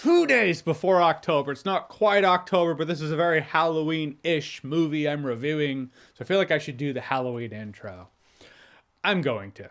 2 days before October. It's not quite October, but this is a very Halloween-ish movie I'm reviewing, so I feel like I should do the Halloween intro. I'm going to.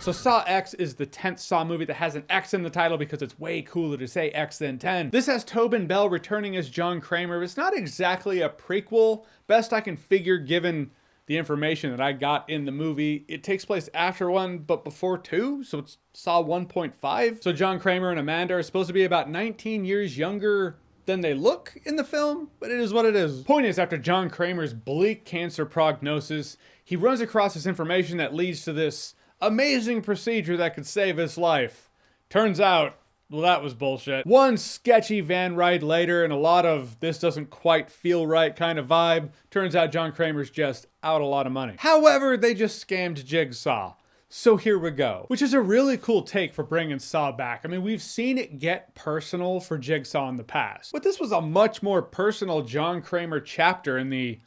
So Saw X is the 10th Saw movie that has an X in the title because it's way cooler to say X than 10. This has Tobin Bell returning as John Kramer. It's not exactly a prequel, best I can figure given the information that I got in the movie. It takes place after 1, but before 2, so it's Saw 1.5. So John Kramer and Amanda are supposed to be about 19 years younger than they look in the film, but it is what it is. Point is, after John Kramer's bleak cancer prognosis, he runs across this information that leads to this amazing procedure that could save his life. Turns out, well, that was bullshit. One sketchy van ride later and a lot of this doesn't quite feel right kind of vibe. Turns out John Kramer's just out a lot of money. However, they just scammed Jigsaw. So here we go. Which is a really cool take for bringing Saw back. I mean, we've seen it get personal for Jigsaw in the past, but this was a much more personal John Kramer chapter in the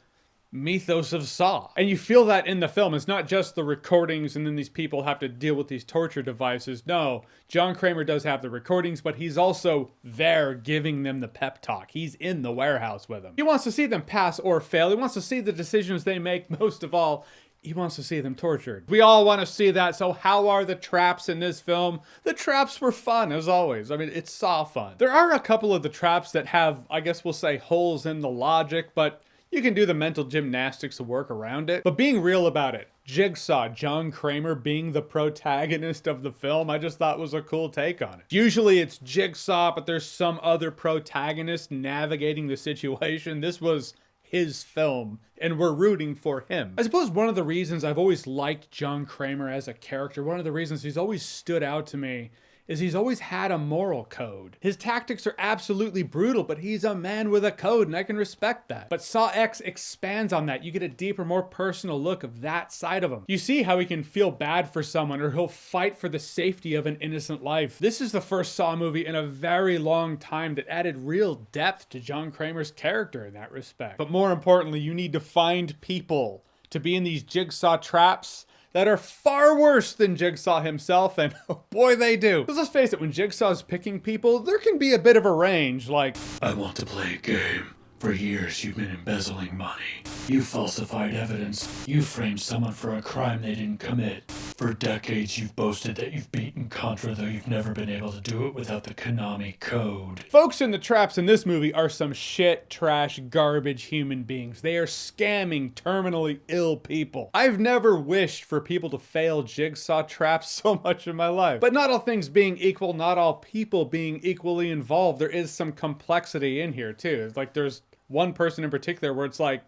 mythos of Saw. And you feel that in the film. It's not just the recordings and then these people have to deal with these torture devices. No, John Kramer does have the recordings, but he's also there giving them the pep talk. He's in the warehouse with them. He wants to see them pass or fail. He wants to see the decisions they make. Most of all, he wants to see them tortured. We all want to see that. So how are the traps in this film? The traps were fun, as always. I mean, it's Saw fun. There are a couple of the traps that have, I guess we'll say, holes in the logic, but you can do the mental gymnastics to work around it. But being real about it, Jigsaw, John Kramer being the protagonist of the film, I just thought was a cool take on it. Usually it's Jigsaw, but there's some other protagonist navigating the situation. This was his film, and we're rooting for him. I suppose one of the reasons I've always liked John Kramer as a character, one of the reasons he's always stood out to me, is he's always had a moral code. His tactics are absolutely brutal, but he's a man with a code, and I can respect that. But Saw X expands on that. You get a deeper, more personal look of that side of him. You see how he can feel bad for someone, or he'll fight for the safety of an innocent life. This is the first Saw movie in a very long time that added real depth to John Kramer's character in that respect. But more importantly, you need to find people to be in these Jigsaw traps that are far worse than Jigsaw himself, and oh boy they do. Because let's face it, when Jigsaw's picking people, there can be a bit of a range, like, I want to play a game. For years you've been embezzling money. You falsified evidence. You framed someone for a crime they didn't commit. For decades you've boasted that you've beaten Contra, though you've never been able to do it without the Konami code. Folks in the traps in this movie are some shit, trash, garbage human beings. They are scamming terminally ill people. I've never wished for people to fail Jigsaw traps so much in my life. But not all things being equal, not all people being equally involved, there is some complexity in here too. It's like there's one person in particular where it's like,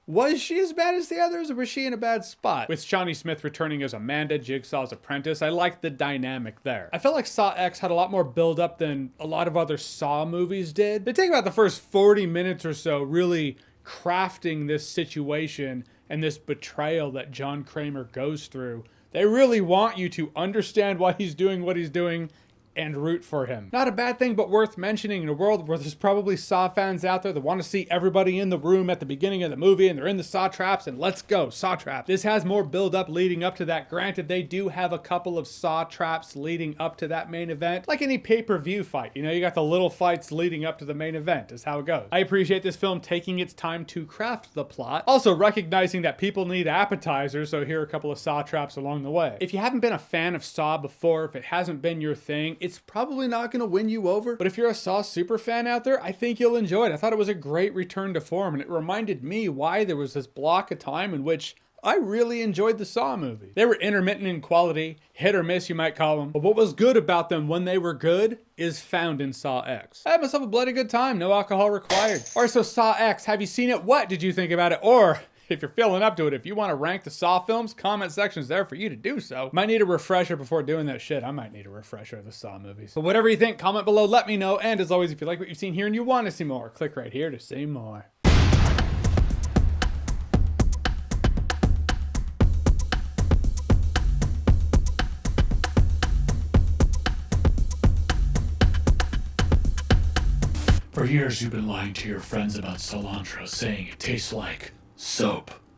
was she as bad as the others, or was she in a bad spot? With Shawnee Smith returning as Amanda, Jigsaw's apprentice, I liked the dynamic there. I felt like Saw X had a lot more build-up than a lot of other Saw movies did. They take about the first 40 minutes or so really crafting this situation and this betrayal that John Kramer goes through. They really want you to understand why he's doing what he's doing and root for him. Not a bad thing, but worth mentioning in a world where there's probably Saw fans out there that want to see everybody in the room at the beginning of the movie and they're in the Saw traps and let's go, Saw traps. This has more build up leading up to that. Granted, they do have a couple of Saw traps leading up to that main event. Like any pay-per-view fight, you know, you got the little fights leading up to the main event is how it goes. I appreciate this film taking its time to craft the plot. Also recognizing that people need appetizers, so here are a couple of Saw traps along the way. If you haven't been a fan of Saw before, if it hasn't been your thing, it's probably not going to win you over. But if you're a Saw super fan out there, I think you'll enjoy it. I thought it was a great return to form, and it reminded me why there was this block of time in which I really enjoyed the Saw movie. They were intermittent in quality, hit or miss you might call them, but what was good about them when they were good is found in Saw X. I had myself a bloody good time, no alcohol required. Alright, so Saw X, have you seen it? What did you think about it? Or if you're feeling up to it, if you want to rank the Saw films, comment section's there for you to do so. Might need a refresher before doing that shit. I might need a refresher of the Saw movies. But whatever you think, comment below, let me know. And as always, if you like what you've seen here and you want to see more, click right here to see more. For years you've been lying to your friends about cilantro, saying it tastes like soap.